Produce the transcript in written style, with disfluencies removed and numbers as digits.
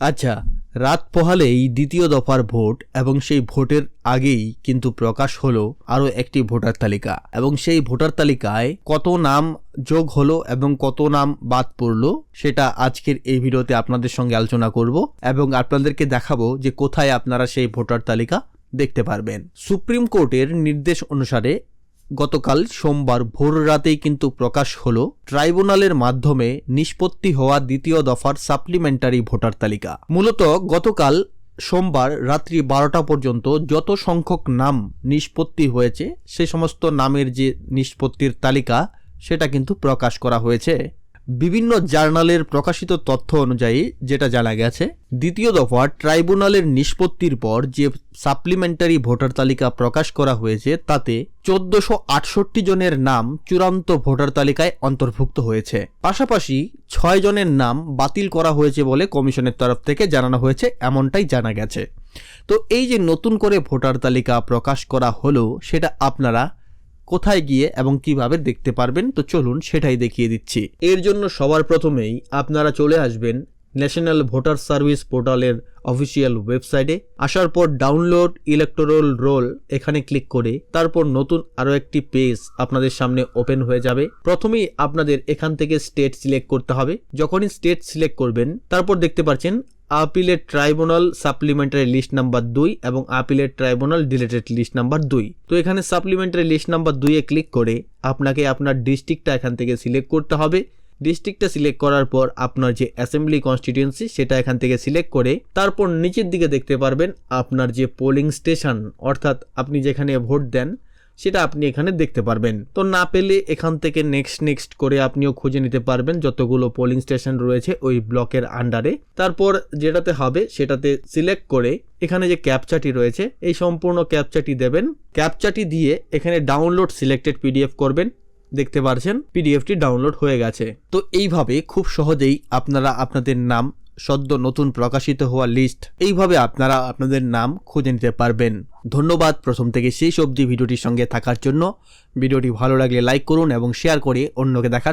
আচ্ছা, রাত পোহালেই দ্বিতীয় দফার ভোট এবং সেই ভোটের আগেই কিন্তু প্রকাশ হলো আরও একটি ভোটার তালিকা এবং সেই ভোটার তালিকায় কত নাম যোগ হলো এবং কত নাম বাদ পড়লো সেটা আজকের এই ভিডিওতে আপনাদের সঙ্গে আলোচনা করব এবং আপনাদেরকে দেখাবো যে কোথায় আপনারা সেই ভোটার তালিকা দেখতে পারবেন। সুপ্রিম কোর্টের নির্দেশ অনুসারে গতকাল সোমবার ভোর রাতেই কিন্তু প্রকাশ হলো ট্রাইব্যুনালের মাধ্যমে নিষ্পত্তি হওয়া দ্বিতীয় দফার সাপ্লিমেন্টারি ভোটার তালিকা। মূলত গতকাল সোমবার রাত্রি 12টা পর্যন্ত যত সংখ্যক নাম নিষ্পত্তি হয়েছে সে সমস্ত নামের যে নিষ্পত্তির তালিকা সেটা কিন্তু প্রকাশ করা হয়েছে। বিভিন্ন জার্নালের প্রকাশিত তথ্য অনুযায়ী যেটা জানা গেছে, দ্বিতীয় দফা ট্রাইব্যুনালের নিষ্পত্তির পর যে সাপ্লিমেন্টারি ভোটার তালিকা প্রকাশ করা হয়েছে তাতে 1468 জনের নাম চূড়ান্ত ভোটার তালিকায় অন্তর্ভুক্ত হয়েছে। পাশাপাশি 6 জনের নাম বাতিল করা হয়েছে বলে কমিশনের তরফ থেকে জানানো হয়েছে, এমনটাই জানা গেছে। তো এই যে নতুন করে ভোটার তালিকা প্রকাশ করা হলো সেটা আপনারা কোথায় গিয়ে এবং কিভাবে দেখতে পারবেন, তো চলুন সেটাই দেখিয়ে দিচ্ছি। এর জন্য সবার প্রথমেই আপনারা চলে আসবেন ন্যাশনাল ভোটার সার্ভিস পোর্টালের অফিসিয়াল ওয়েবসাইটে। আসার পর ডাউনলোড ইলেকটোরাল রোল এখানে ক্লিক করে তারপর নতুন আরও একটি পেজ আপনাদের সামনে ওপেন হয়ে যাবে। প্রথমেই আপনাদের এখান থেকে স্টেট সিলেক্ট করতে হবে। যখনই স্টেট সিলেক্ট করবেন তারপর দেখতে পাচ্ছেন appellate tribunal supplementary list number 2 এবং appellate tribunal deleted list number 2। তো এখানে সাপ্লিমেন্টারি লিস্ট নাম্বার 2 এ ক্লিক করে আপনাকে আপনার ডিস্ট্রিক্টটা এখান থেকে সিলেক্ট করতে হবে। ডিস্ট্রিক্টটা সিলেক্ট করার পর আপনার যে অ্যাসেম্বলি কনস্টিটিউয়েন্সি সেটা এখান থেকে সিলেক্ট করে তারপর নিচের দিকে দেখতে পারবেন আপনার যে পোলিং স্টেশন অর্থাৎ আপনি যেখানে ভোট দেন সেটা আপনি এখানে দেখতে পারবেন। তো না পেলে এখান থেকে নেক্সট করে আপনিও খুঁজে নিতে পারবেন যতগুলো পোলিং স্টেশন রয়েছে ওই ব্লকের আন্ডারে। তারপর যেটাতে হবে সেটাতে সিলেক্ট করে এখানে যে ক্যাপচাটি রয়েছে এই সম্পূর্ণ ক্যাপচাটি দেবেন। ক্যাপচাটি দিয়ে এখানে ডাউনলোড সিলেক্টেড পিডিএফ করবেন। দেখতে পাচ্ছেন পিডিএফটি ডাউনলোড হয়ে গেছে। তো এইভাবে খুব সহজেই আপনারা আপনাদের নাম সদ্য নতুন প্রকাশিত হওয়া লিস্ট এইভাবে আপনারা আপনাদের নাম খুঁজে নিতে পারবেন। ধন্যবাদ প্রথম থেকে শেষ অবধি ভিডিওটির সঙ্গে থাকার জন্য। ভিডিওটি ভালো লাগলে লাইক করুন এবং শেয়ার করে অন্যকে দেখার